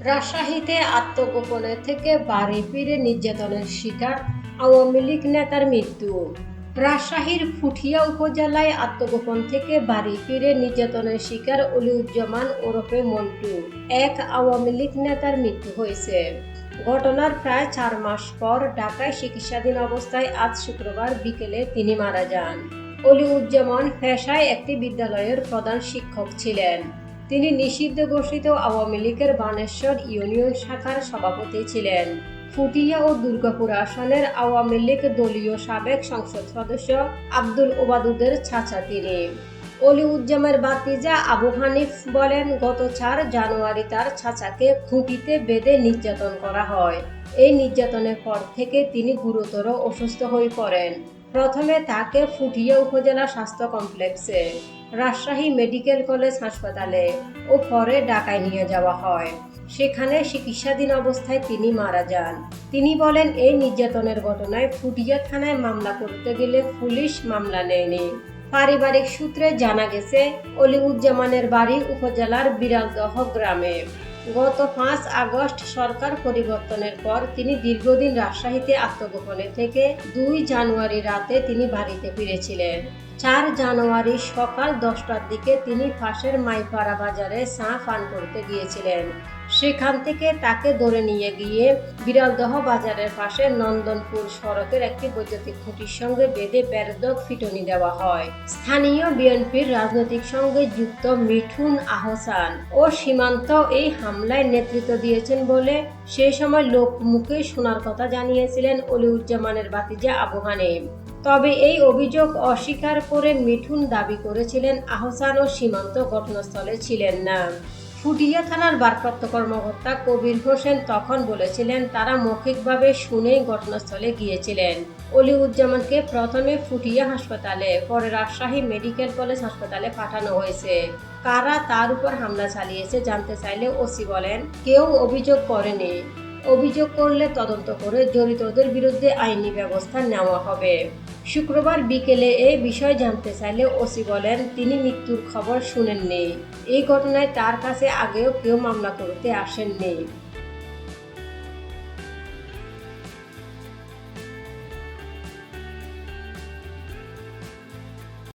রাজশাহীতে আত্মগোপনে থেকে বাড়ি ফিরে নির্যাতনের শিকার আওয়ামী লীগ নেতার মৃত্যু। রাজশাহীর ফুটিয়া উপজেলায় আত্মগোপন থেকে বাড়ি ফিরে নির্যাতনের শিকার অলিউজ্জামান ওরফে মন্টু এক আওয়ামী লীগ নেতার মৃত্যু হয়েছে। ঘটনার প্রায় 4 মাস পর ঢাকায় চিকিৎসাধীন অবস্থায় আজ শুক্রবার বিকেলে তিনি মারা যান। অলিউজ্জামান পেশায় একটি বিদ্যালয়ের প্রধান শিক্ষক ছিলেন। তিনি নিষিদ্ধ ঘোষিত আওয়ামী লীগের বানেশ্বর ইউনিয়ন শাখার সভাপতি ছিলেন। ফুটিয়া ও দুর্গাপুর আসনের আওয়ামী লীগ দলীয় সাবেক সংসদ সদস্য আব্দুল ওবায়দুদের চাচা তিনি। অলিউজ্জামের ভাতিজা আবু হানিফ বলেন, গত 4 জানুয়ারি তার চাচাকে খুঁটিতে বেঁধে নির্যাতন করা হয়। এই নির্যাতনের পর থেকে তিনি গুরুতর অসুস্থ হয়ে পড়েন। প্রথমে তাকে ফুটিয়া উপজেলা স্বাস্থ্য কমপ্লেক্সে, রাজশাহী মেডিকেল কলেজ হাসপাতালে ও পরে ঢাকায় নিয়ে যাওয়া হয়। সেখানে চিকিৎসাধীন অবস্থায় তিনি মারা যান। তিনি বলেন, এই নির্যাতনের ঘটনায় ফুটিয়া থানায় মামলা করতে গেলে পুলিশ মামলা নেয়নি। পারিবারিক সূত্রে জানা গেছে, অলিউজ্জামানের বাড়ি উপজেলার বিড়ালদহ গ্রামে। গত 5 আগস্ট সরকার পরিবর্তনের পর তিনি দীর্ঘদিন রাজশাহীতে আত্মগোপনে থেকে 2 জানুয়ারি রাতে তিনি বাড়িতে ফিরেছিলেন। 4 জানুয়ারি সকাল 10টার দিকে তিনি পাশের মাইপাড়া বাজারে চা পান করতে গিয়েছিলেন। সেখান থেকে তাকে ধরে নিয়ে গিয়ে বিড়ালদহ বাজারের পাশে নন্দনপুর সড়কের একটি বৈদ্যুতিক খুঁটির সঙ্গে বেঁধে বেধড়ক পিটুনি দেওয়া হয়। স্থানীয় বিএনপির রাজনৈতিক সঙ্গে যুক্ত মিঠুন আহসান ও সীমান্ত এই হামলায় নেতৃত্ব দিয়েছেন বলে সেই সময় লোকমুখে শোনার কথা জানিয়েছিলেন অলিউজ্জামানের ভাতিজা আবু হানিফ। তবে এই অভিযোগ অস্বীকার করে মিঠুন দাবি করেছিলেন আহসান ও সীমান্ত ঘটনাস্থলে ছিলেন না। ফুটিয়া থানার ভারপ্রাপ্ত কর্মকর্তা কবির হোসেন তখন বলেছিলেন, তারা মৌখিকভাবে শুনেই ঘটনাস্থলে গিয়েছিলেন। অলিউজ্জামানকে প্রথমে ফুটিয়া হাসপাতালে, পরে রাজশাহী মেডিকেল কলেজ হাসপাতালে পাঠানো হয়েছে। কারা তার উপর হামলা চালিয়েছে জানতে চাইলে ওসি বলেন, কেউ অভিযোগ করেনি। অভিযোগ করলে তদন্ত করে জড়িতদের বিরুদ্ধে আইনি ব্যবস্থা নেওয়া হবে। শুক্রবার বিকেলে এই বিষয় জানতে চাইলে ওসি বলেন, তিনি মৃত্যুর খবর শুনেননি। এই ঘটনায় তার কাছে আগেও কেউ মামলা করতে আসেননি।